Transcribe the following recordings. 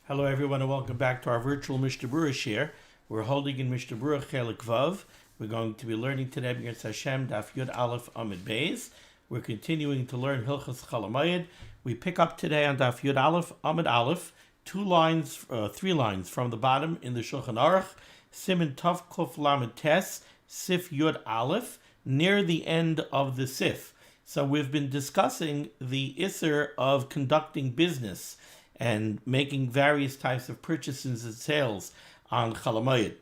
Hello everyone and welcome back to our virtual Mishnah Berurah share. We're holding in Mishnah Berurah Chelik Vav. We're going to be learning today B'Yirtzeh Hashem Daf Yud Aleph Amud Beis. We're continuing to learn Hilchos Chol haMoed. We pick up today on Daf Yud Aleph Amud Aleph, three lines from the bottom in the Shulchan Aruch, Siman Tov Kuf Lamed Tes, Sif Yud Aleph, near the end of the Sif. So we've been discussing the Isser of conducting business and making various types of purchases and sales on Chol haMoed.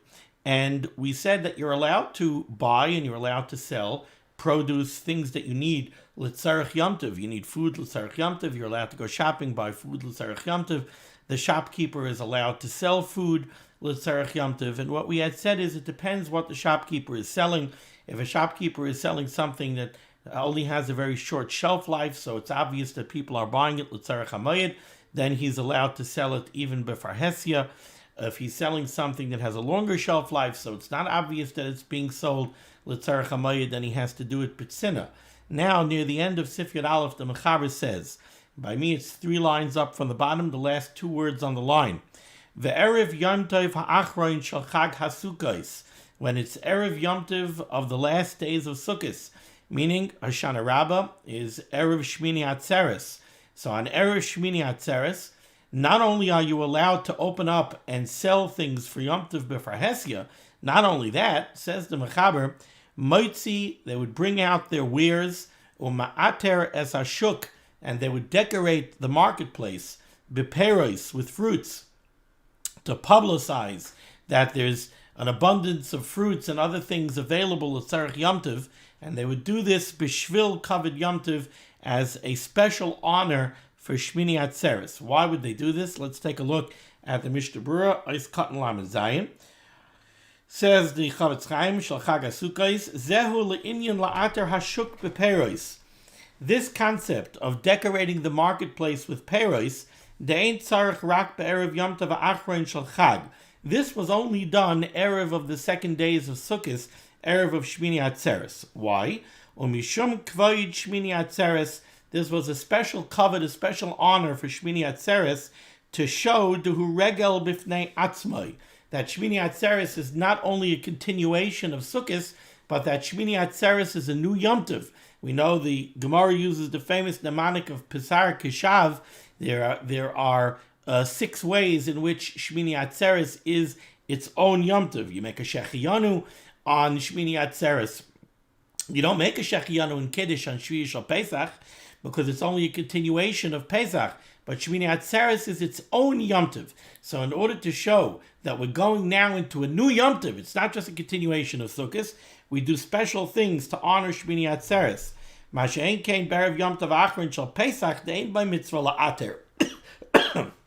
And we said that you're allowed to buy and you're allowed to sell produce, things that you need. L'tzarech Yom Tov, you need food, l'tzarech Yom Tov. You're allowed to go shopping, buy food, l'tzarech Yom Tov. The shopkeeper is allowed to sell food, l'tzarech Yom Tov. And what we had said is it depends what the shopkeeper is selling. If a shopkeeper is selling something that only has a very short shelf life, so it's obvious that people are buying it, l'tzarech haMoed, then he's allowed to sell it even b'farhesia. If he's selling something that has a longer shelf life, so it's not obvious that it's being sold l'tzarech haMoed, then he has to do it b'tzina. Now, near the end of Sif Yud Aleph, the Mechaber says, by me it's 3 lines up from the bottom, the last 2 words on the line. Ve'erev Yom Tov ha'achroin shel Chag HaSukkos, when it's Erev Yom Tov of the last days of Sukkos, meaning Hoshana Rabbah is Erev Shmini Atzeres. So on Erev Shmini Atzeres, not only are you allowed to open up and sell things for Yom Tov b'farhesia, not only that, says the Mechaber, Moitzi, they would bring out their wares, Uma'ater es hashuk, and they would decorate the marketplace, b'peros, with fruits, to publicize that there's an abundance of fruits and other things available at Tzarech Yom Tov, and they would do this b'shvil kavod Yom Tov as a special honor for Shmini Atzeres. Why would they do this? Let's take a look at the Mishnah Berurah, Ois Katan Lamed Zayin. Says the Chavetz Chaim Shel Chag HaSukkos, Zehu le'inyan la'ater hashuk b'peros. This concept of decorating the marketplace with peros, de'ein tzarech rak be'erev Yom Tov ha'achron shel Chag. This was only done erev of the second days of Sukkot, erev of Shmini Atzeres. Why? Umishum kvoid Shmini Atzeres. This was a special covet, a special honor for Shmini Atzeres to show Duhu Regel Bifnei Atzmai, that Shmini Atzeres is not only a continuation of Sukkot, but that Shmini Atzeres is a new Yom Tov. We know the Gemara uses the famous mnemonic of Pesar Keshav. There are 6 ways in which Shmini Atzeres is its own Yom Tov. You make a Shechiyanu on Shmini Atzeres. You don't make a Shechiyanu in Kiddush on Shvi Shal Pesach because it's only a continuation of Pesach. But Shmini Atzeres is its own Yom Tov. So in order to show that we're going now into a new Yom Tov, it's not just a continuation of Sukkot, we do special things to honor Shmini Atzeres. Ma'ashe'en kein be'erev Yom Tov achron shel Pesach de'ein by mitzvah la'ater.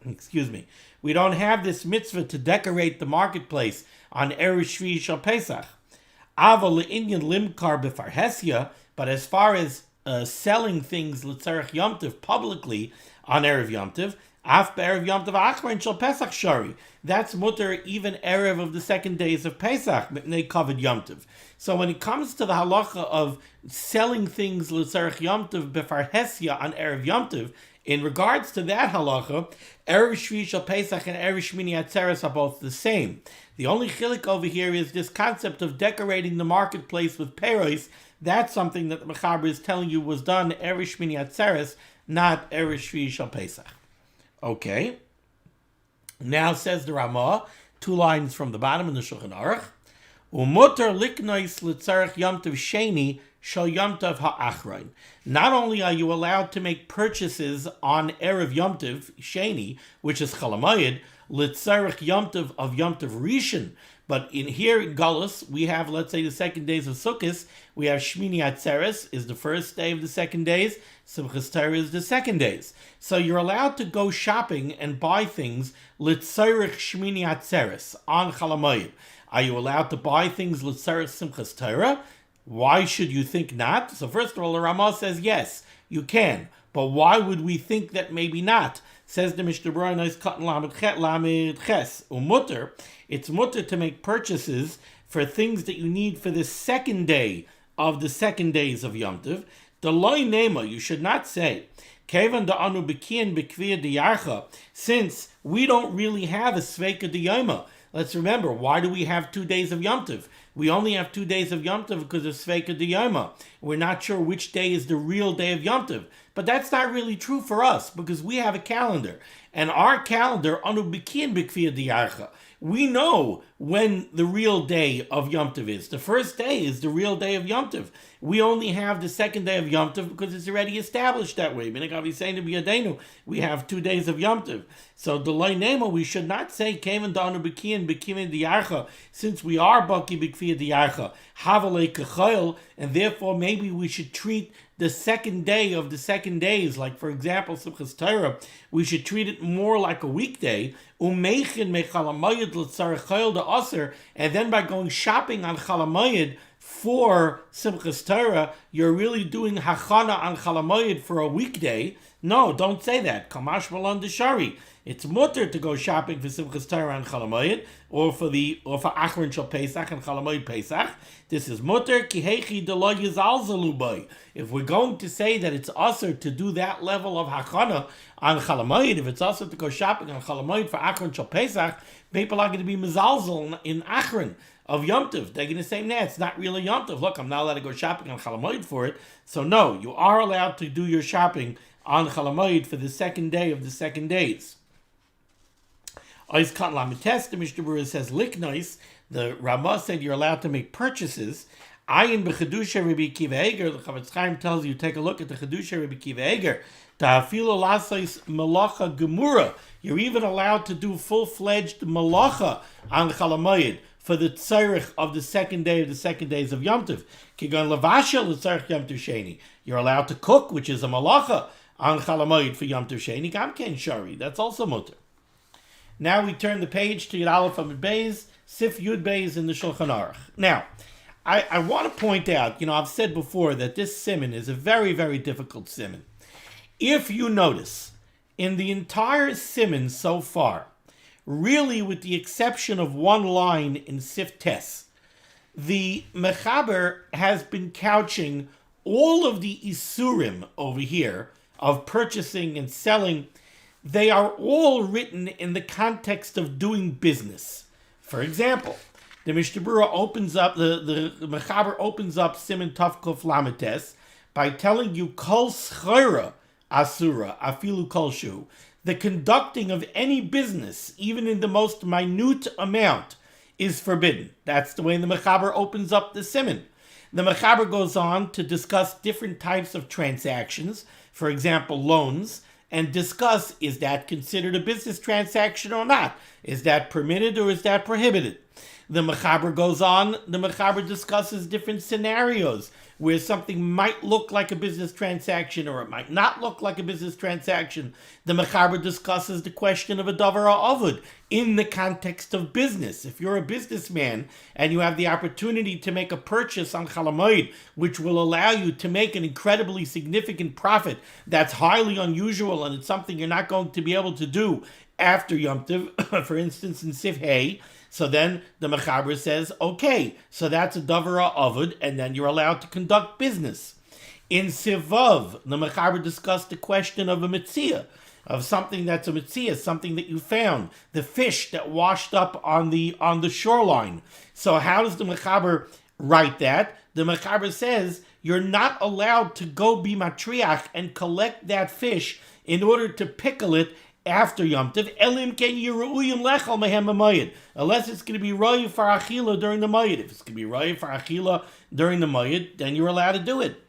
Excuse me. We don't have this mitzvah to decorate the marketplace on Erev Shvi Shal Pesach. Ava le'inyan limkar b'farhesia, but as far as selling things l'tzarech Yom Tov publicly on Erev Yom Tov, af be'erev Yom Tov achron shel Pesach shari. That's mutter even Erev of the second days of Pesach, mipnei kavod Yom Tov. So when it comes to the halacha of selling things l'tzarech Yom Tov b'farhesia on Erev Yom Tov, in regards to that halacha, Erev Shvi Shal Pesach and Erev Shmini Atzeres are both the same. The only chilik over here is this concept of decorating the marketplace with peros. That's something that the Mechaber is telling you was done Erev Shmini Atzeres, not Erev Shvi Shal Pesach. Okay. Now says the Ramah, 2 lines from the bottom in the Shulchan Aruch, Umuter liknois l'tzarech Yom Tov sheni shel Yom Tov ha'achron. Not only are you allowed to make purchases on Erev Yom Tov sheni, which is Chol haMoed, l'tzarech Yom Tov of Yom Tov Rishon, but in here in Galus, we have, let's say, the second days of Sukkot. We have Shmini Atzeres is the first day of the second days. Simchas Torah is the second days. So you're allowed to go shopping and buy things l'tzarech Shmini Atzeres on Chol haMoed. Are you allowed to buy things l'tzarech Simchas Torah? Why should you think not? So first of all, the Ramah says yes, you can. But why would we think that maybe not? Says the Mishnah Berurah, Nois Katan Lamed Ches, Umutter, it's mutter to make purchases for things that you need for the second day of the second days of Yom Tov, The loy nema, you should not say, Kevan da anu bekin bekvir diyarcha, since we don't really have a sveika diyoma. Let's remember, why do we have 2 days of Yom Tov? We only have 2 days of Yom Tov because of sveika diyoma. We're not sure which day is the real day of Yom Tov. But that's not really true for us because we have a calendar. And our calendar, anu bekin bekvir diyarcha. We know when the real day of Yom Tov is. The first day is the real day of Yom Tov. We only have the second day of Yom Tov because it's already established that way. We have 2 days of Yom Tov. So the loy nema, we should not say kevan danu bekian bekimin diyarcha, since we are baki bekvir diyarcha havalei kechol, and therefore maybe we should treat the second day of the second days, like for example Simchas Torah, we should treat it more like a weekday. Umeichin me haMoed l'tzarech chol de aser, and then by going shopping on haMoed for Simchas Torah, you're really doing hachana on haMoed for a weekday. No, don't say that. Kamash malon deshari. It's mutter to go shopping for Simchas Torah on haMoed, or for Achron Shel Pesach and haMoed Pesach. This is mutter kihechi de lo yizalzalu bay. If we're going to say that it's usher to do that level of hachana on haMoed, if it's usher to go shopping on haMoed for Achron Shel Pesach, people are going to be mezalzel in Achron of Yom Tov. They're going to say, nah, it's not really Yom Tov. Look, I'm not allowed to go shopping on haMoed for it. So no, you are allowed to do your shopping on haMoed for the second day of the second days. Ois Kat Lamites, the Mishnah Berurah says, Liknois, the Ramah said you're allowed to make purchases. Ayin b'chedusha Rabbi Akiva Eiger, the Chavetz Chaim tells you, take a look at the chedusha Rabbi Akiva Eiger. Ta'afilu lasois malacha gemura. You're even allowed to do full-fledged malacha on haMoed for the tzarech of the second day of the second days of Yom Tov. Kigon levasha l'tzarech Yom Tov Sheni. You're allowed to cook, which is a malacha on haMoed for Yom Tov Sheni. Gam ken shari. That's also mutter. Now we turn the page to Yud Aleph Amud Beis, Sif Yud Beis in the Shulchan Aruch. Now, I want to point out, I've said before that this Siman is a very, very difficult Siman. If you notice, in the entire Siman so far, really with the exception of one line in Sif Tes, the Mechaber has been couching all of the Isurim over here of purchasing and selling. They are all written in the context of doing business. For example, the Mishnah Berurah opens up, the Mechaber opens up Siman Tov Kuf Lamites by telling you Kol Schora Asura Afilu Kolshu. The conducting of any business, even in the most minute amount, is forbidden. That's the way the Mechaber opens up the Siman. The Mechaber goes on to discuss different types of transactions, for example, loans, and discuss, is that considered a business transaction or not? Is that permitted or is that prohibited? The Mechaber goes on, the Mechaber discusses different scenarios where something might look like a business transaction or it might not look like a business transaction. The Mechaber discusses the question of a davar ha'avud in the context of business. If you're a businessman and you have the opportunity to make a purchase on haMoed, which will allow you to make an incredibly significant profit that's highly unusual and it's something you're not going to be able to do after Yom Tov, for instance in Sif Hey, so then the Mechaber says, okay, so that's a davar ha'avud, and then you're allowed to conduct business. In Sivav, the Mechaber discussed the question of a mitzvah, of something that's a mitzvah, something that you found, the fish that washed up on the shoreline. So how does the Mechaber write that? The Mechaber says you're not allowed to go be matriach and collect that fish in order to pickle it after Yom Tov, elim ken yiru'uyim lechal mehem haMoed, unless it's going to be roy for achila during the Moed. If it's going to be roy for achila during the Moed, then you're allowed to do it.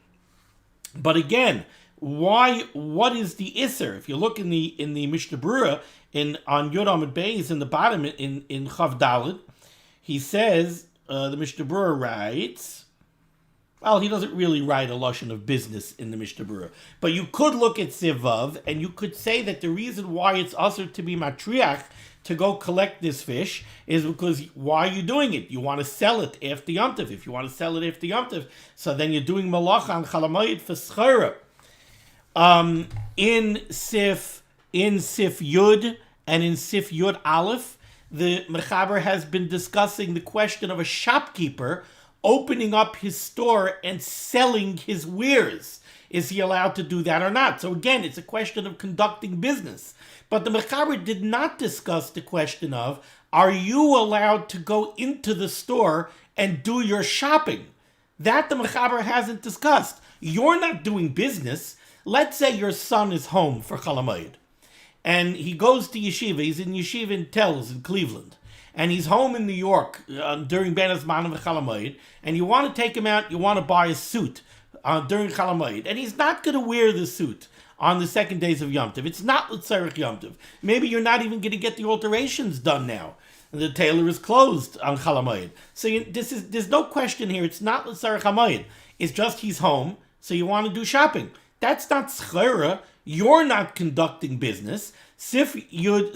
But again, why? What is the iser? If you look in the Mishnah Berurah on Yud Amud Beis in the bottom in Chav Daled, he says the Mishnah Berurah writes. Well, he doesn't really write a lashon of business in the Mishnah Berurah. But you could look at Sivav, and you could say that the reason why it's also to be matriach, to go collect this fish, is because why are you doing it? You want to sell it after Yom Tov. If you want to sell it after Yom Tov, so then you're doing malacha on haMoed for schora. In Sif Yud and in Sif Yud Aleph, the Mechaber has been discussing the question of a shopkeeper opening up his store and selling his wares. Is he allowed to do that or not? So again, it's a question of conducting business. But the Mechaber did not discuss the question of, are you allowed to go into the store and do your shopping? That the Mechaber hasn't discussed. You're not doing business. Let's say your son is home for Chol haMoed, and he goes to yeshiva. He's in yeshiva in Telz in Cleveland, and he's home in New York during Ben Azman of Chol haMoed, and you want to take him out, you want to buy a suit during Chol haMoed, and he's not going to wear the suit on the second days of Yom Tov. It's not L'tzarech Yom Tov. Maybe you're not even going to get the alterations done now. The tailor is closed on Chol haMoed. So there's no question here. It's not L'tzarech haMoed. It's just he's home, so you want to do shopping. That's not schera. You're not conducting business. Sif Yud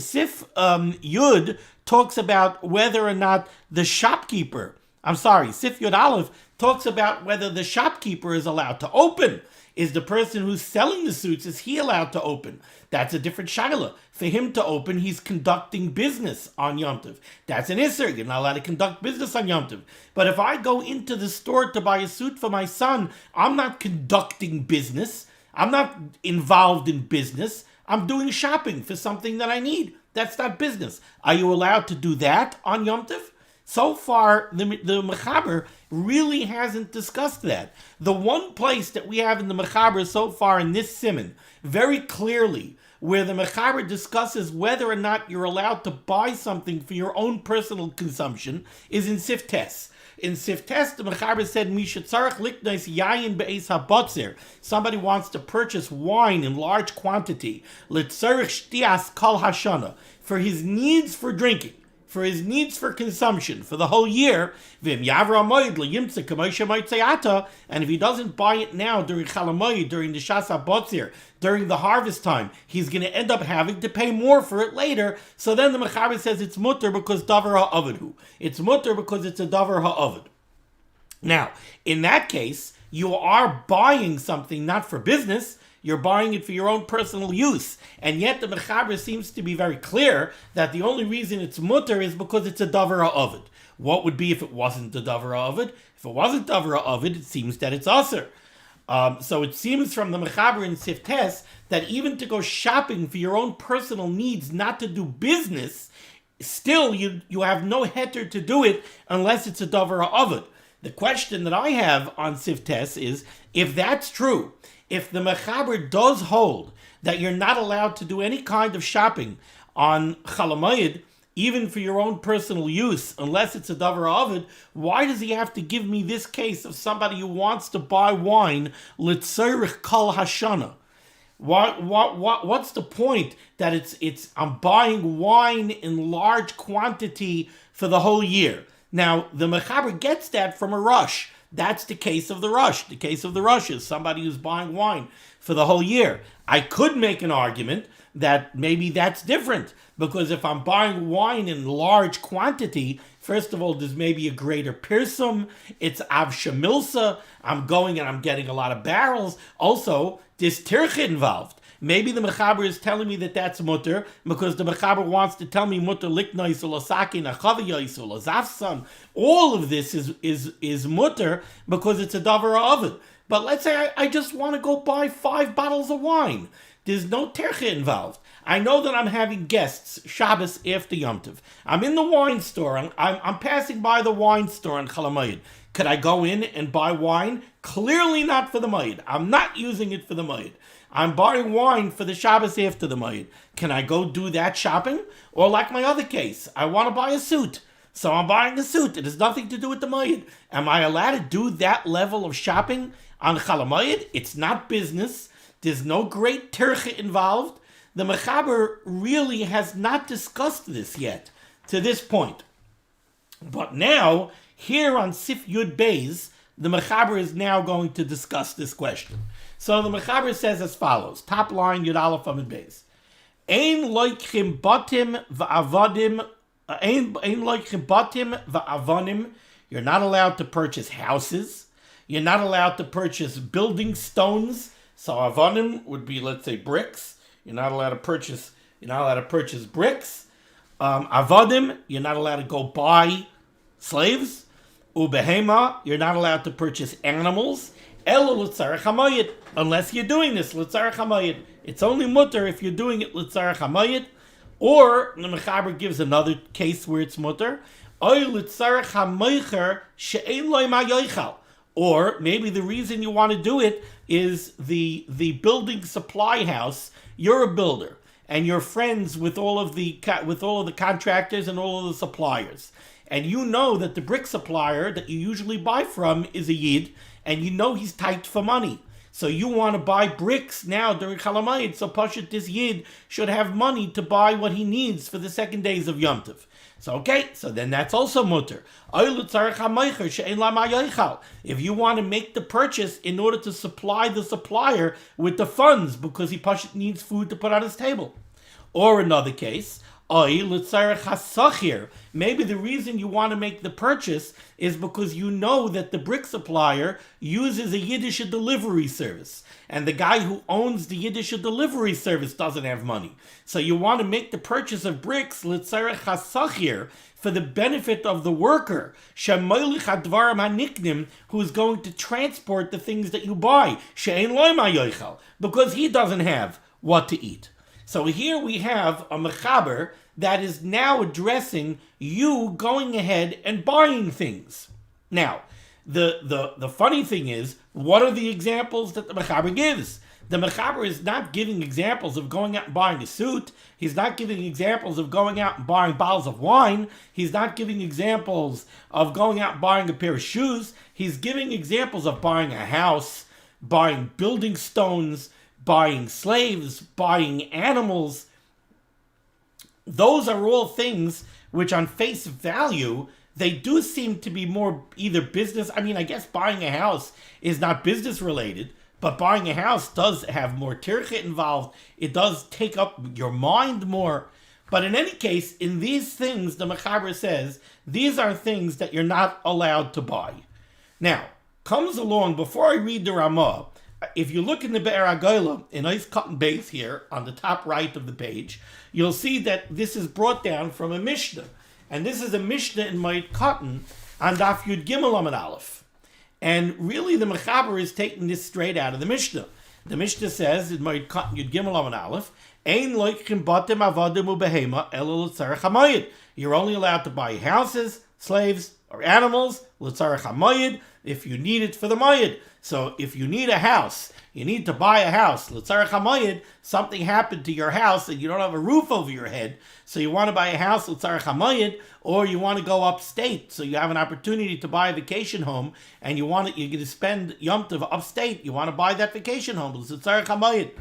talks about whether or not the shopkeeper, Sif Yud Aleph talks about whether the shopkeeper is allowed to open. Is the person who's selling the suits, is he allowed to open? That's a different shaila. For him to open, he's conducting business on Yom Tov. That's an isser. You're not allowed to conduct business on Yom Tov. But if I go into the store to buy a suit for my son, I'm not conducting business. I'm not involved in business. I'm doing shopping for something that I need. That's not business. Are you allowed to do that on Yom Tov? So far, the Mechaber really hasn't discussed that. The one place that we have in the Mechaber so far in this Siman, very clearly, where the Mechaber discusses whether or not you're allowed to buy something for your own personal consumption, is in Sif Tes. In Sif Tes, the Mechaber said, Mishatzarach liknais yayin be'es habotzer. Somebody wants to purchase wine in large quantity, litzarich shtias kol hashana, for his needs for drinking, for his needs for consumption for the whole year, and if he doesn't buy it now during Chol haMoed, during the Shas HaBotzir, during the harvest time, he's going to end up having to pay more for it later. So then the Mechaber says it's mutter because davar ha'avedhu. It's mutter because it's a davar ha'aved. Now, in that case, you are buying something not for business. You're buying it for your own personal use. And yet the Mechaber seems to be very clear that the only reason it's mutter is because it's a davar ha'aved. What would be if it wasn't a davar ha'aved? If it wasn't davar ha'aved, it seems that it's aser. So it seems from the Mechaber in Sif Tes that even to go shopping for your own personal needs, not to do business, still you have no heter to do it unless it's a davar ha'aved. The question that I have on Sif Tes is, if that's true, if the Mechaber does hold that you're not allowed to do any kind of shopping on Chol haMoed, even for your own personal use, unless it's a davar ha'aved, why does he have to give me this case of somebody who wants to buy wine, litzarich kol hashana? What's the point that it's I'm buying wine in large quantity for the whole year? Now, the Mechaber gets that from a rush. That's the case of the rush. The case of the rush is somebody who's buying wine for the whole year. I could make an argument that maybe that's different, because if I'm buying wine in large quantity, first of all, there's maybe a greater pirsum. It's av shemilsa. I'm going and I'm getting a lot of barrels. Also, there's tircha involved. Maybe the Mechaber is telling me that that's mutter because the Mechaber wants to tell me mutter liknois or lasakin achaviyos or lazafsan. All of this is mutter because it's a davar ha'aved. But let's say I just want to go buy 5 bottles of wine. There's no tercha involved. I know that I'm having guests Shabbos after Yom Tov. I'm in the wine store. I'm passing by the wine store on Chol haMoed. Could I go in and buy wine? Clearly not for the Moed. I'm not using it for the Moed. I'm buying wine for the Shabbos after the Moed. Can I go do that shopping? Or like my other case, I want to buy a suit. So I'm buying a suit. It has nothing to do with the Moed. Am I allowed to do that level of shopping on Chol haMoed? It's not business. There's no great tercha involved. The Mechaber really has not discussed this yet, to this point. But now, here on Sif Yud Beis, the Mechaber is now going to discuss this question. So the Mechaber says as follows, top line Yud Aleph Amud Beis. Ein loichim batim va'avadim, ein loichim batim va'avanim. You're not allowed to purchase houses. You're not allowed to purchase building stones. So avanim would be, let's say, bricks. You're not allowed to purchase bricks. Avadim, you're not allowed to go buy slaves. Ubehema, you're not allowed to purchase animals. Elo l'tzarech haMoed, unless you're doing this l'tzarech haMoed. It's only mutter if you're doing it l'tzarech haMoed. Or the Mechaber gives another case where it's mutter. Oy l'tzarech haMoicher she'ein lo ma yoichal. Or maybe the reason you want to do it is the building supply house. You're a builder, and you're friends with all of the contractors and all of the suppliers. And you know that the brick supplier that you usually buy from is a Yid, and you know he's tight for money. So you want to buy bricks now during Chol haMoed, so Pashut, this Yid should have money to buy what he needs for the 2 days of Yom Tov. So so then that's also mutter. If you want to make the purchase in order to supply the supplier with the funds because he Pashut needs food to put on his table. Or another case, maybe the reason you want to make the purchase is because you know that the brick supplier uses a Yiddish delivery service, and the guy who owns the Yiddish delivery service doesn't have money. So you want to make the purchase of bricks for the benefit of the worker, who's going to transport the things that you buy, because he doesn't have what to eat. So here we have a Mechaber that is now addressing you going ahead and buying things. Now, the funny thing is, what are the examples that the Mechaber gives? The Mechaber is not giving examples of going out and buying a suit. He's not giving examples of going out and buying bottles of wine. He's not giving examples of going out and buying a pair of shoes. He's giving examples of buying a house, buying building stones, buying slaves, buying animals. Those are all things which on face value, they do seem to be more either business. I mean, I guess buying a house is not business related, but buying a house does have more tircha involved. It does take up your mind more. But in any case, in these things, the Mechaber says, these are things that you're not allowed to buy. Now, comes along, before I read the Ramah, if you look in the Be'er HaGoyla, in nice cotton base here, on the top right of the page, you'll see that this is brought down from a Mishnah. And this is a Mishnah in haMoed cotton on Daf Yud Gimel Amud Aleph. And really the Mechaber is taking this straight out of the Mishnah. The Mishnah says in haMoed cotton Yud Gimel Amud Aleph, Ein loichim batem avadim ubehema elo l'tzarech haMoed. You're only allowed to buy houses, slaves, or animals, l'tzarech haMoed, if you need it for the Moed. So if you need a house, you need to buy a house, l'tzarech haMoed, something happened to your house and you don't have a roof over your head, so you want to buy a house, l'tzarech haMoed, or you want to go upstate, so you have an opportunity to buy a vacation home, and you're going to spend Yom Tov upstate, you want to buy that vacation home, l'tzarech haMoed.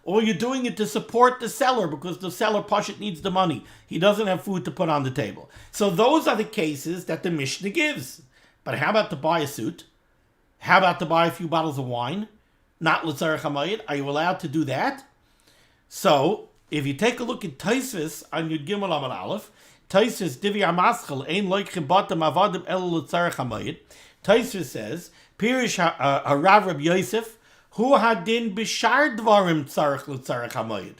Or you're doing it to support the seller because the seller Pashut needs the money. He doesn't have food to put on the table. So those are the cases that the Mishnah gives. But how about to buy a suit? How about to buy a few bottles of wine? Not l'tzarech haMoed. Are you allowed to do that? So if you take a look at Tosfos on Yud Gimel Amud Aleph, Tosfos Divi Amaschal Ein loichim batem avadim elo l'tzarech haMoed. Tosfos says, Pirish Harav Reb Yosef, Hu hadin b'shar dvarim tzarech l'tzarech haMoed.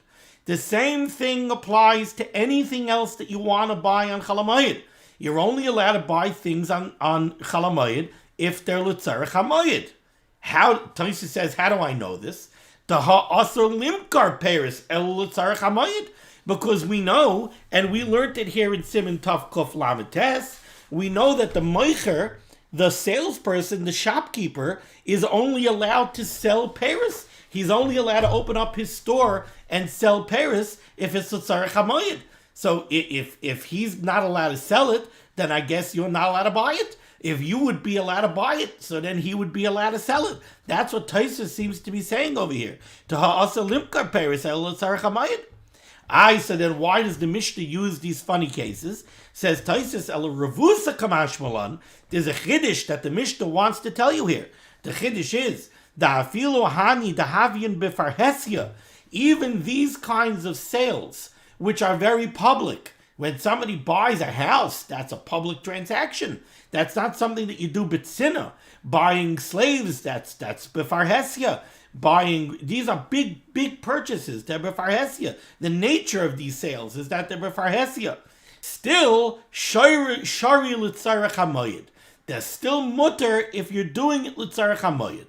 The same thing applies to anything else that you want to buy on Chol haMoed. You're only allowed to buy things on Chol haMoed if they're l'tzarech haMoed. Tosfos says, how do I know this? The ha'asur limkar peris el l'tzarech haMoed. Because we know, and we learned it here in Siman Tov Kuf Lamed Tes, we know that the moicher, the salesperson, the shopkeeper, is only allowed to sell Paris. He's only allowed to open up his store and sell Paris if it's l'tzarech haMoed. So if he's not allowed to sell it, then I guess you're not allowed to buy it. If you would be allowed to buy it, so then he would be allowed to sell it. That's what Tosfos seems to be saying over here. To ha'asa limkar Paris el l'tzarech haMoed. So then why does the Mishnah use these funny cases? Says Tosfos el revusa kamash malan. There's a chiddush that the Mishnah wants to tell you here. The chiddush is da afilu hani dahavian befarhesia. Even these kinds of sales, which are very public, when somebody buys a house, that's a public transaction. That's not something that you do b'tzina. Buying slaves, that's befarhesia. These are big purchases. They're befarhesia. The nature of these sales is that they're befarhesia. Still, shari l'tzarech haMoed. There's still mutter if you're doing it l'tzarech haMoed.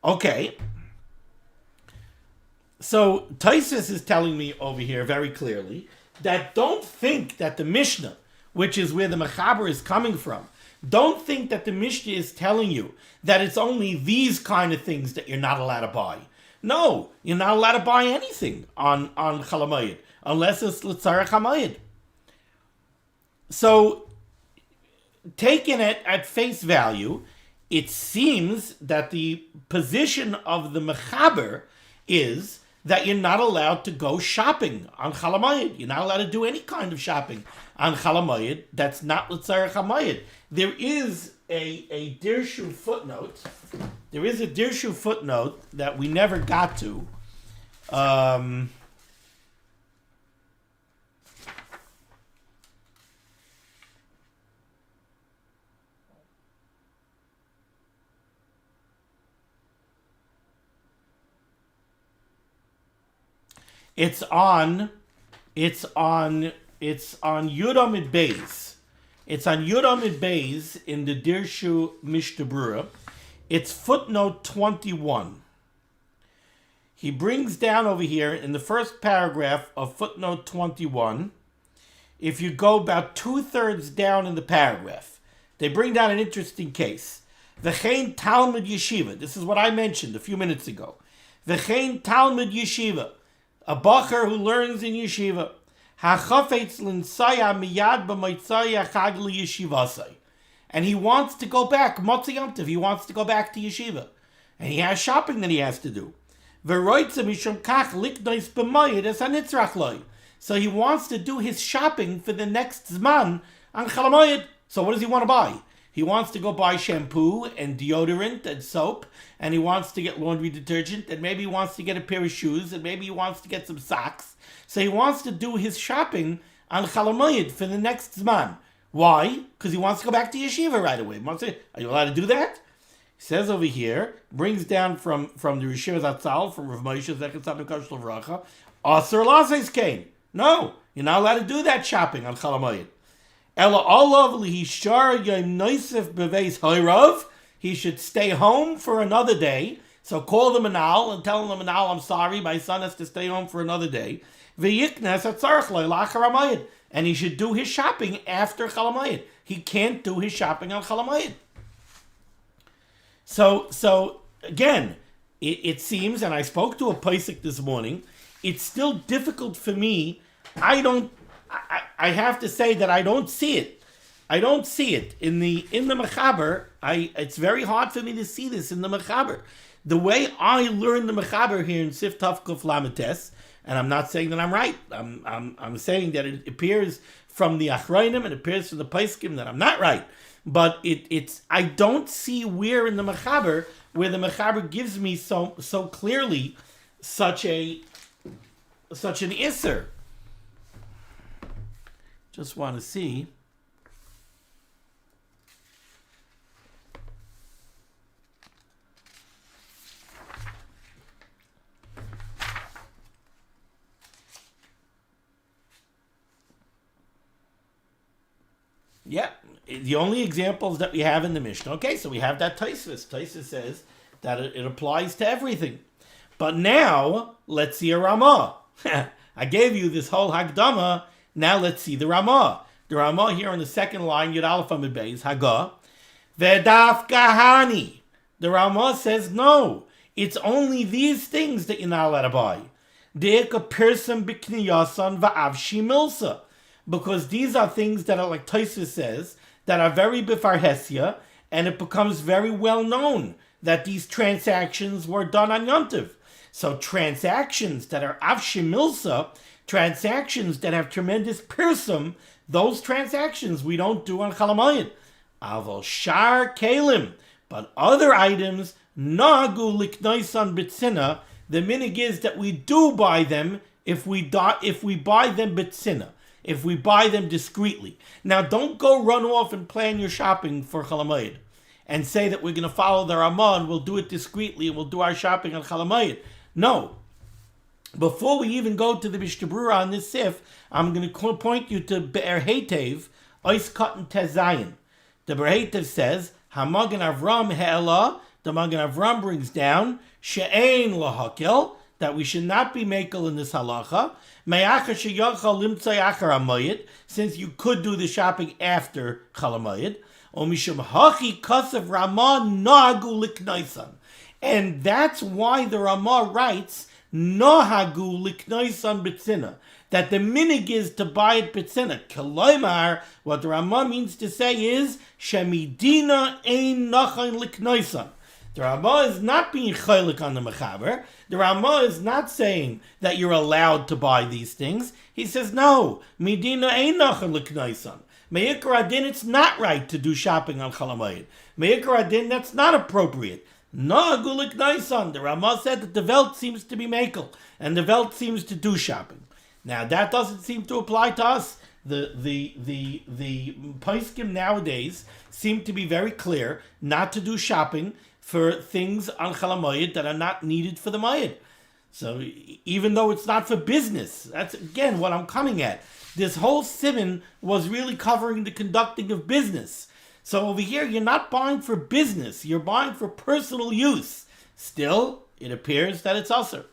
Okay. So Taisus is telling me over here very clearly that don't think that the Mishnah, which is where the Mechaber is coming from, don't think that the Mishnah is telling you that it's only these kind of things that you're not allowed to buy. No, you're not allowed to buy anything on Chol haMoed unless it's l'tzarech haMoed. So, taking it at face value, it seems that the position of the Mechaber is that you're not allowed to go shopping on Chol haMoed. You're not allowed to do any kind of shopping on Chol haMoed that's not l'tzarech haMoed. There is a Dirshu footnote. There is a Dirshu footnote that we never got to. It's on Yud Amid Beis. It's on Yud Amid Beis in the Dirshu Mishnah Berurah. It's footnote 21. He brings down over here in the first paragraph of footnote 21, if you go about 2/3 down in the paragraph, they bring down an interesting case. V'chein Talmud Yeshiva. This is what I mentioned a few minutes ago. V'chein Talmud Yeshiva. A bacher who learns in yeshiva. Hachafetz l'nsaya miyad b'motzaya chag l'yeshivasai. And he wants to go back, Motzi Yom Tov, he wants to go back to yeshiva. And he has shopping that he has to do. V'roitza mishum kach liknois b'moyed es hanitzrach loi. So he wants to do his shopping for the next Zman on Chol haMoed. So what does he want to buy? He wants to go buy shampoo and deodorant and soap, and he wants to get laundry detergent, and maybe he wants to get a pair of shoes, and maybe he wants to get some socks. So he wants to do his shopping on Chol haMoed for the next Zman. Why? Because he wants to go back to yeshiva right away. Are you allowed to do that? He says over here, brings down from the Rishiv Zatzal, from Rav Moshe Zechet Tzaddik Kosh L'Vracha, Asur L'Aseis Kain. No, you're not allowed to do that shopping on Chol haMoed. Ela olav lihishar yom noisef beveis hoirav. He should stay home for another day. So call the manal and tell the manal, I'm sorry, my son has to stay home for another day. V'yiknes atzarech lo lachar haMoed. And he should do his shopping after Chol haMoed. He can't do his shopping on Chol haMoed. So again, it seems, and I spoke to a Paisik this morning, it's still difficult for me. I have to say that I don't see it. I don't see it in the Mechaber. It's very hard for me to see this in the Mechaber. The way I learned the Mechaber here in Sif Tav Kuf Lamed Tes, and I'm not saying that I'm right. I'm saying that it appears from the Achrayim and it appears from the Paiskim that I'm not right. But it's I don't see where in the Mechaber where the Mechaber gives me so clearly such an Isser. Just want to see. Yeah, the only examples that we have in the Mishnah. Okay, so we have that Taisus. Taisus says that it applies to everything. But now, let's see a Ramah. I gave you this whole Hagdama. Now let's see the Ramah. The Ramah here on the second line, Yud Aleph Amid Beis, Hagah. Vedaf Kahani. The Ramah says, no, it's only these things that you're not allowed to buy. De'eka Pirsam B'kniyasan Va'av Shimilsa. Because these are things that are, like Taisus says, that are very bifarhesia, and it becomes very well known that these transactions were done on Yom Tov. So transactions that are av shemilsa, transactions that have tremendous pirsum, those transactions we don't do on Chol haMoed. Aval shar kalim, but other items nagu liknoisan bitzina. The minig is that we do buy them if we buy them bitzina. If we buy them discreetly. Now, don't go run off and plan your shopping for Chol haMoed and say that we're going to follow the Ramah and we'll do it discreetly and we'll do our shopping on Chol haMoed. No. Before we even go to the Mishnah Berurah on this sif, I'm going to point you to Be'er Hetev, Ois Katan Tezayin. The Be'er Hetev says, haMoed Avram He'elah, the Magen Avram brings down, She'ein Lahakil, that we should not be makel in this halacha, Me'achar She'yachal Limtzai Achar haMoed, since you could do the shopping after Chol haMoed, O Mishum Hachi Kasav Ramah Nahagu Liknaisan. And that's why the Ramah writes, Nahagu Liknaisan B'tzina, that the minig is to buy it B'tzina. Koloimar, what the Ramah means to say is, Shemidina Ein Nachain Liknaisan. The Ramah is not being chaylik on the mechaber. The Ramah is not saying that you're allowed to buy these things. He says, no, Medina ein nachal l'knaisan. Me'ikar adin, it's not right to do shopping on Chol haMoed. Me'ikar adin, that's not appropriate. Na'agu l'knaisan. The Ramah said that the Welt seems to be makel, and the Welt seems to do shopping. Now, that doesn't seem to apply to us. The poskim nowadays seem to be very clear not to do shopping for things on Chol haMoed that are not needed for the Moed. So even though it's not for business, that's again what I'm coming at. This whole Siman was really covering the conducting of business. So over here, you're not buying for business, you're buying for personal use. Still, it appears that it's usher.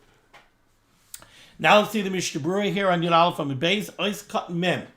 Now let's see the Mishnah Berurah here on Yud Aleph Amud Beis, Ois Katan Mem.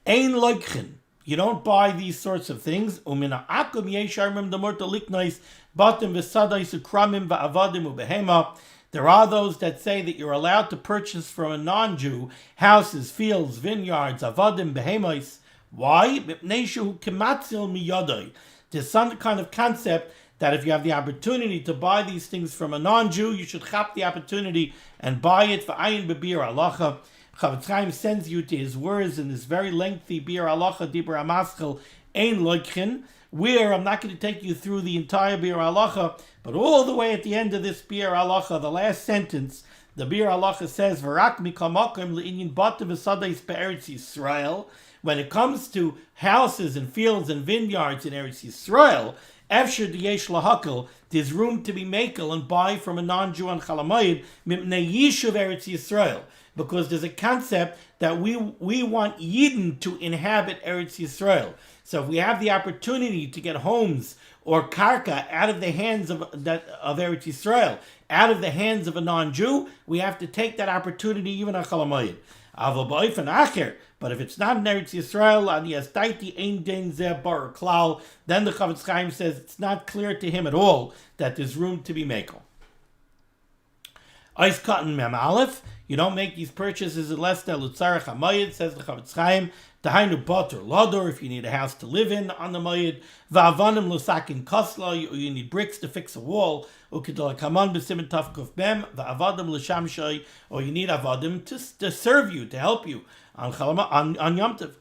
Ein loikchin. You don't buy these sorts of things. Umina akum yesharmim demorta liknois batim v'sadais ukramim v'avadim ubehema. There are those that say that you're allowed to purchase from a non-Jew houses, fields, vineyards, avadim, behemos. Why? Mipneishu kematzil miyadoi. There's some kind of concept that if you have the opportunity to buy these things from a non-Jew, you should chap the opportunity and buy it for ayin bebir alacha. Chafetz Chaim sends you to his words in this very lengthy Bir Halacha Dibur HaMaschil Ein Loikchin, where I'm not going to take you through the entire Bir Halacha, but all the way at the end of this Bir Halacha, the last sentence, the Bir Halacha says, V'rak mikol makom le'inyin batim v'sadais be'eretz Yisrael. When it comes to houses and fields and vineyards in Eretz Yisrael, Efshir d'yesh lahakil, there's room to be makel and buy from a non-Jew on Chol haMoed, mipnei yishuv Eretz Yisrael. Because there's a concept that we want Yidden to inhabit Eretz Yisrael. So if we have the opportunity to get homes or karka out of the hands of Eretz Yisrael, out of the hands of a non-Jew, we have to take that opportunity even on Chol haMoed. But if it's not in Eretz Yisrael, then the Chafetz Chaim says it's not clear to him at all that there's room to be makel. Ois Katan Mem Aleph, you don't make these purchases unless they're Lutzarech haMoed, says the Chafetz Chaim. Tahainu Bot or Lodor, if you need a house to live in on the Moed. Va'avanim Lusakin Kosla, or you need bricks to fix a wall. Ukidol Kaman B'Siman Tafkuf Mem. Va'avadim L'Shamshoy, or you need avadim to serve you, to help you on Yom Tov.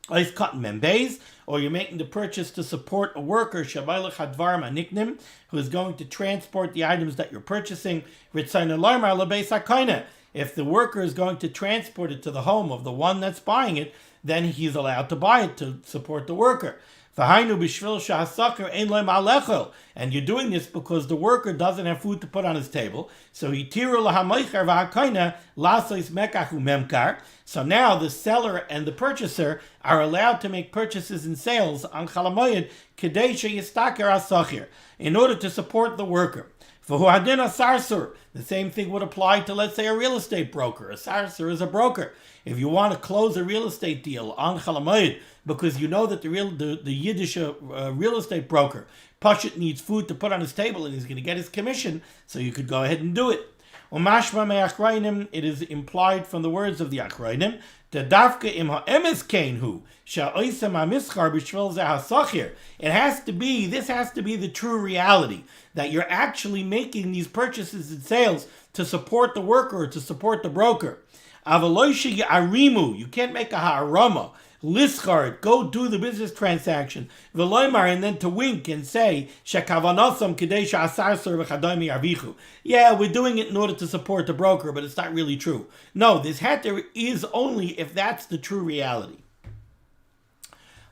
Ois Katan Mem Beis, or you're making the purchase to support a worker, Shabaylach Hadvarim Aniknim, who is going to transport the items that you're purchasing. Ritzayin Alarmar LaBeis HaKoineh. If the worker is going to transport it to the home of the one that's buying it, then he's allowed to buy it to support the worker. And you're doing this because the worker doesn't have food to put on his table. So so now the seller and the purchaser are allowed to make purchases and sales on Chol haMoed in order to support the worker. The same thing would apply to, let's say, a real estate broker. A sarsur is a broker. If you want to close a real estate deal on Chol haMoed because you know that the Yiddish real estate broker, Pashut, needs food to put on his table and he's going to get his commission, so you could go ahead and do it. It is implied from the words of the Achrayim, this has to be the true reality, that you're actually making these purchases and sales to support the worker or to support the broker. You can't make a ha'arama, lischar, go do the business transaction, and then to wink and say, yeah, we're doing it in order to support the broker, but it's not really true. No, this heter is only if that's the true reality.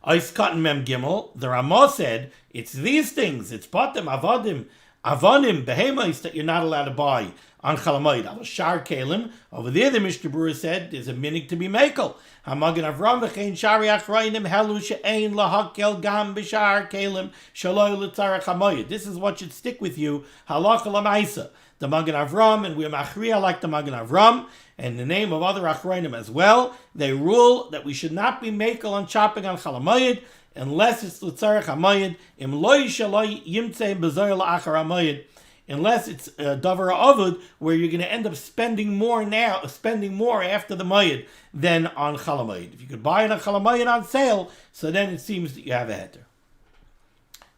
Ois Katan Mem Gimel, the Ramah said, it's these things, it's patim, avadim, Avonim, behemos that you're not allowed to buy on haMoed. Al shar kelim. Over there, the Mishnah Berurah said there's a minig to be mekel. Hamagen Avram v'chein shari achrayim helu she'ein lahakel gam b'shar kelim shaloi l'tzarech haMoed. This is what should stick with you. Halacha l'maisa. The Magen Avram, and we're machriya like the Magen Avram, and the name of other achrayim as well. They rule that we should not be mekel on shopping on haMoed unless it's l'tzarech haMoed. Im loy shaloi yimtzei b'zoy la'achar haMoed. Unless it's a davar avud, where you're going to end up spending more after the moed than on haMoed. If you could buy it on haMoed on sale, so then it seems that you have a heter.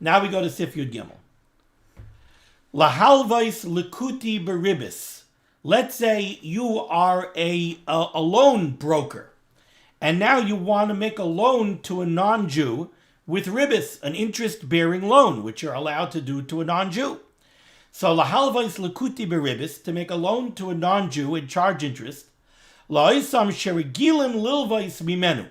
Now we go to Sif Yud Gimel. Lahalvais likuti beribis. Let's say you are a loan broker, and now you want to make a loan to a non-Jew with ribis, an interest-bearing loan, which you're allowed to do to a non-Jew. So lahalvais likuti beribis, to make a loan to a non-Jew and charge interest. La'isam sherigilim lilvais mimenu,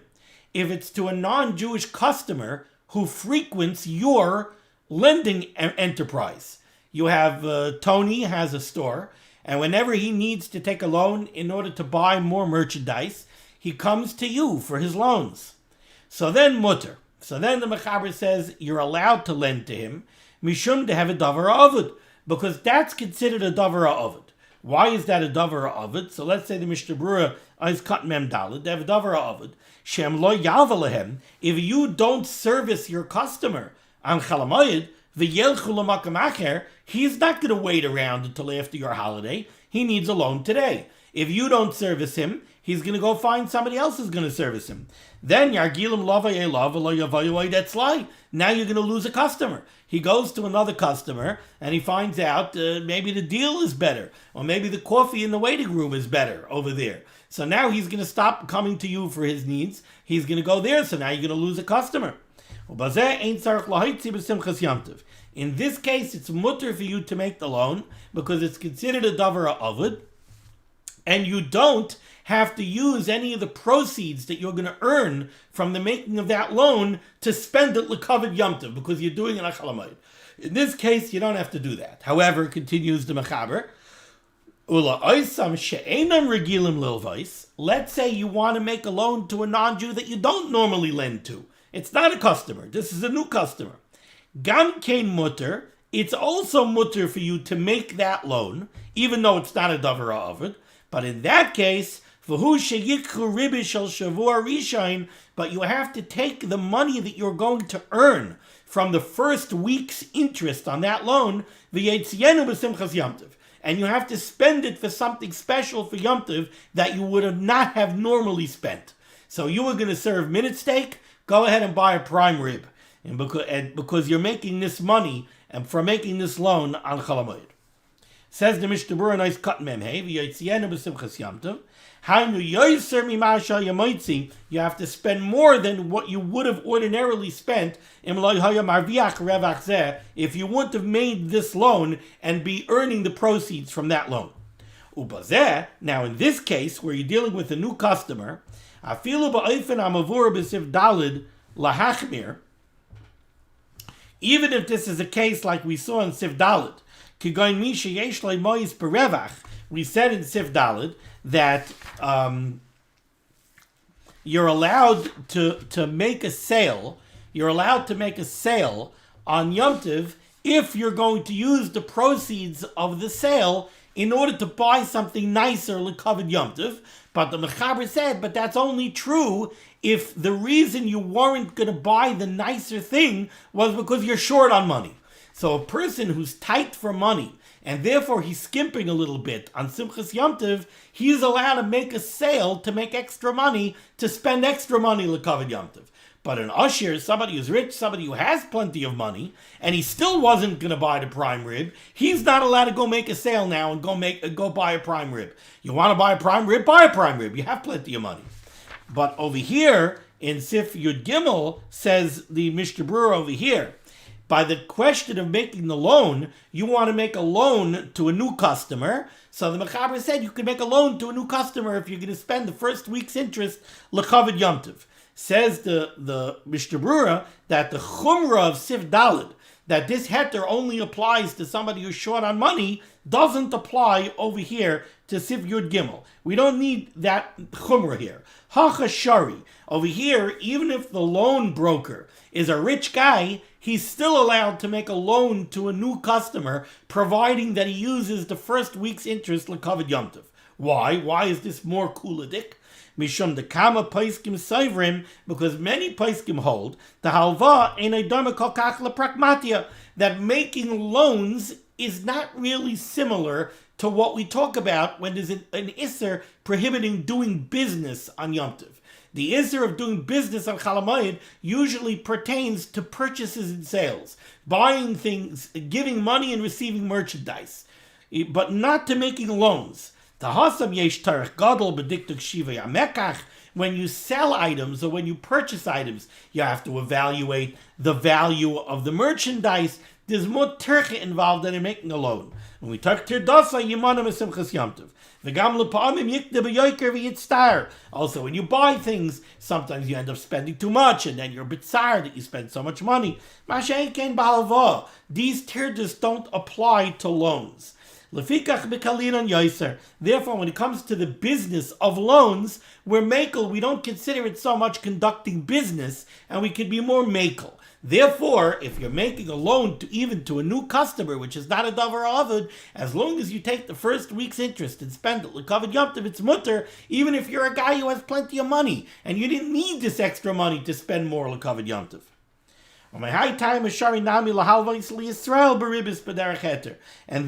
if it's to a non-Jewish customer who frequents your lending enterprise. You have Tony has a store, and whenever he needs to take a loan in order to buy more merchandise, he comes to you for his loans. So then mutter. So then the Mechaber says you're allowed to lend to him, mishum to have a davar avud, because that's considered a davar avud. Why is that a davar avud? So let's say the Mishnah Berurah is cut mem dalid. They have a davar avud. Shem lo yavalehem. If you don't service your customer on haMoed, v'yelchu l'makam acher, he's not going to wait around until after your holiday. He needs a loan today. If you don't service him, he's going to go find somebody else who's going to service him. Then yargilim lavay elav v'lo yavayoy detzlai. Now you're going to lose a customer. He goes to another customer and he finds out maybe the deal is better, or maybe the coffee in the waiting room is better over there. So now he's going to stop coming to you for his needs. He's going to go there. So now you're going to lose a customer. In this case, it's mutter for you to make the loan because it's considered a davar avud, and you don't have to use any of the proceeds that you're going to earn from the making of that loan to spend it l'kavod yomtiv, because you're doing it on haMoed. In this case, you don't have to do that. However, continues the Mechaber, let's say you want to make a loan to a non-Jew that you don't normally lend to. It's not a customer. This is a new customer. Gam kein mutter. It's also mutter for you to make that loan, even though it's not a davar avud. But in that case, but you have to take the money that you're going to earn from the first week's interest on that loan, and you have to spend it for something special for Yom Tov that you would not have normally spent. So you were going to serve minute steak, go ahead and buy a prime rib, and because you're making this money and for making this loan on haMoed. Says the Mishnah Berurah, nice cut memhei, you have to spend more than what you would have ordinarily spent if you wouldn't have made this loan and be earning the proceeds from that loan. Now in this case, where you're dealing with a new customer, even if this is a case like we saw in Sif Dalid, we said in Sif Dalid that you're allowed to make a sale. You're allowed to make a sale on Yom Tov if you're going to use the proceeds of the sale in order to buy something nicer l'kavod Yom Tov. But the Mechaber said, but that's only true if the reason you weren't going to buy the nicer thing was because you're short on money. So a person who's tight for money, and therefore he's skimping a little bit on Simchas Yom Tov, he's allowed to make a sale to make extra money, to spend extra money l'kavod Yom Tov. But an usher, somebody who's rich, somebody who has plenty of money, and he still wasn't going to buy the prime rib, he's not allowed to go make a sale now and go buy a prime rib. You want to buy a prime rib? Buy a prime rib. You have plenty of money. But over here, in Sif Yud Gimel, says the Mishnah Berurah over here, by the question of making the loan, you want to make a loan to a new customer. So the Mechaber said you can make a loan to a new customer if you're going to spend the first week's interest l'kavod Yom Tov. Says the Mishnah Berurah that the chumrah of Sif Dalid, that this heter only applies to somebody who's short on money doesn't apply over here to Sif Yud Gimel. We don't need that chumrah here. HaChashari, over here, even if the loan broker is a rich guy, he's still allowed to make a loan to a new customer, providing that he uses the first week's interest l'kavod Yom Tov. Why? Why is this more kuladik? Mishum de kama paiskim seivrim, because many paiskim hold the halva einay dama kol kach lepragmatia, that making loans is not really similar to what we talk about when there's an isser prohibiting doing business on Yom Tov. The isser of doing business on haMoed usually pertains to purchases and sales, buying things, giving money and receiving merchandise, but not to making loans. When you sell items or when you purchase items, you have to evaluate the value of the merchandise. There's more terche involved than in making a loan. When we talk tirdasa, yimana mesimchas Yom Tov. Also, when you buy things, sometimes you end up spending too much, and then you're a bit sour that you spend so much money. These tirdas don't apply to loans. Therefore, when it comes to the business of loans, we're makel, we don't consider it so much conducting business, and we can be more makel. Therefore, if you're making a loan to a new customer, which is not a davar avod, as long as you take the first week's interest and spend it l'kavod Yom Tov, it's mutter, even if you're a guy who has plenty of money, and you didn't need this extra money to spend more l'kavod Yom Tov. And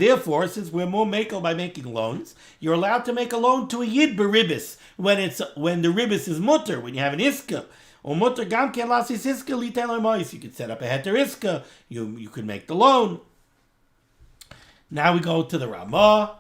therefore, since we're more makel by making loans, you're allowed to make a loan to a yid beribis when the ribis is mutter, when you have an iska. Or mutter gam ken lasis iska litel mois. You could set up a heter iska. You could make the loan. Now we go to the Ramah.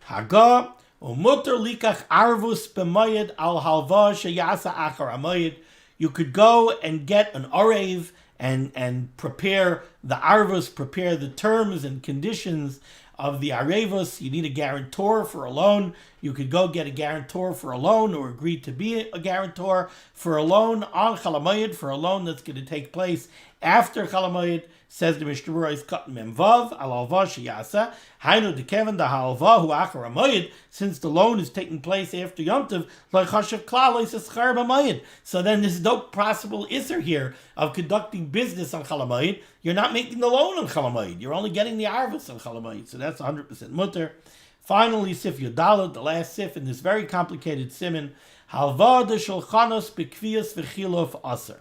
Haga or mutter likach arvus b'moed al halva sheyasa achar haMoed. You could go and get an arev and prepare the arvus, prepare the terms and conditions of the arevus. You need a guarantor for a loan. You could go get a guarantor for a loan or agree to be a guarantor for a loan on haMoed, for a loan that's going to take place after haMoed. Says the Mishnah Berurah is cut memvav al halva sheyasa hainu de kevin the halva hu achar haMoed, since the loan is taking place after Yom Tov like chashav klal is schar haMoed. So then there's no possible isser here of conducting business on haMoed. You're not making the loan on haMoed. You're only getting the arvus on haMoed. So that's 100% mutter. Finally, Sif Yudalad, the last sif in this very complicated siman, halva de shulchanos bekvias v'chilof aser.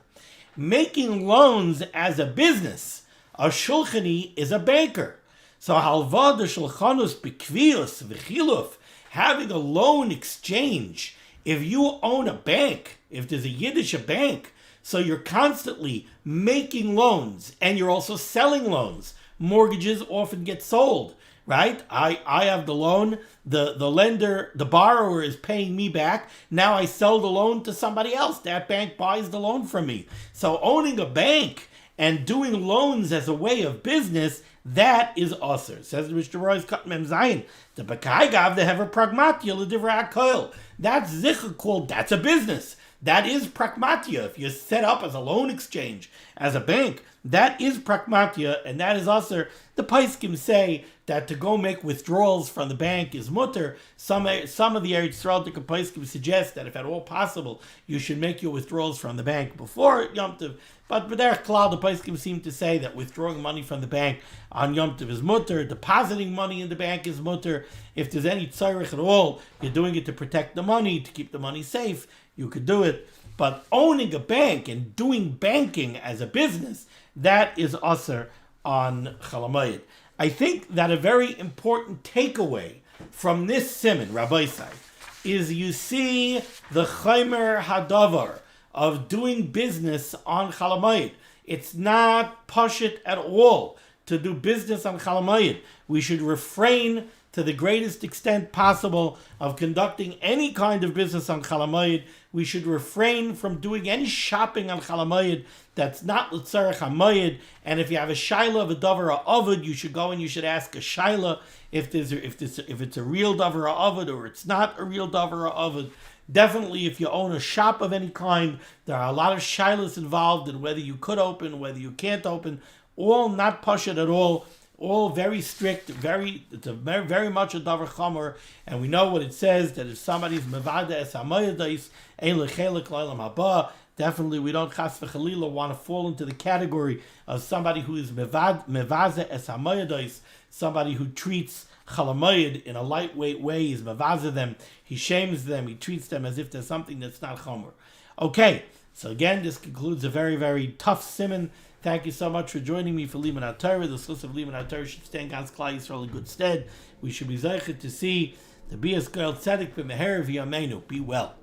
Making loans as a business. A shulchani is a banker. So halva de shulchanos bekvios v'chiluf, having a loan exchange. If you own a bank, if there's a Yiddish bank, so you're constantly making loans and you're also selling loans. Mortgages often get sold, right? I have the loan, the lender, the borrower is paying me back. Now I sell the loan to somebody else. That bank buys the loan from me. So owning a bank and doing loans as a way of business, that is aser. Says the Mishnah Berurah is cut mem zayin. The Bakai gav the hever pragmatia l'divrei Chol. That's zikr called, that's a business. That is pragmatia. If you're set up as a loan exchange, as a bank, that is pragmatia, and that is aser. The Paiskim say that to go make withdrawals from the bank is mutter. Some of the Eretz Yisrael Paiskim suggest that if at all possible, you should make your withdrawals from the bank before Yom Tov. But B'derech Klal, the Paiskim seem to say that withdrawing money from the bank on Yom Tov is mutter, depositing money in the bank is mutter. If there's any tzarech at all, you're doing it to protect the money, to keep the money safe, you could do it. But owning a bank and doing banking as a business, that is aser on haMoed. I think that a very important takeaway from this siman, Rabbi Say, is you see the chaimer hadavar of doing business on haMoed. It's not pashut at all to do business on haMoed. We should refrain to the greatest extent possible of conducting any kind of business on haMoed. We should refrain from doing any shopping on haMoed that's not l'tzarech haMoed. And if you have a shaila of a davar ha'avod, you should go and you should ask a shaila if it's a real davar ha'avod or it's not a real davar ha'avod. Definitely, if you own a shop of any kind, there are a lot of shilas involved in whether you could open, whether you can't open. all not pashut at all very strict, it's a very much a davar chomer, and we know what it says, that if somebody's mevada es haMoed ein lechelik l'olam haba, definitely we don't chas v'chalila want to fall into the category of somebody who is mevaza es haMoed, somebody who treats Chol haMoed in a lightweight way. He's mevaza them, he shames them, he treats them as if there's something that's not chomer. Okay, so again, this concludes a very, very tough siman. Thank you so much for joining me for limud HaTorah. The source of limud HaTorah should stand God's Klal Yisrael in good stead. We should be zeichet to see the Bias Goel Tzedek b'meher v'yameinu. Be well.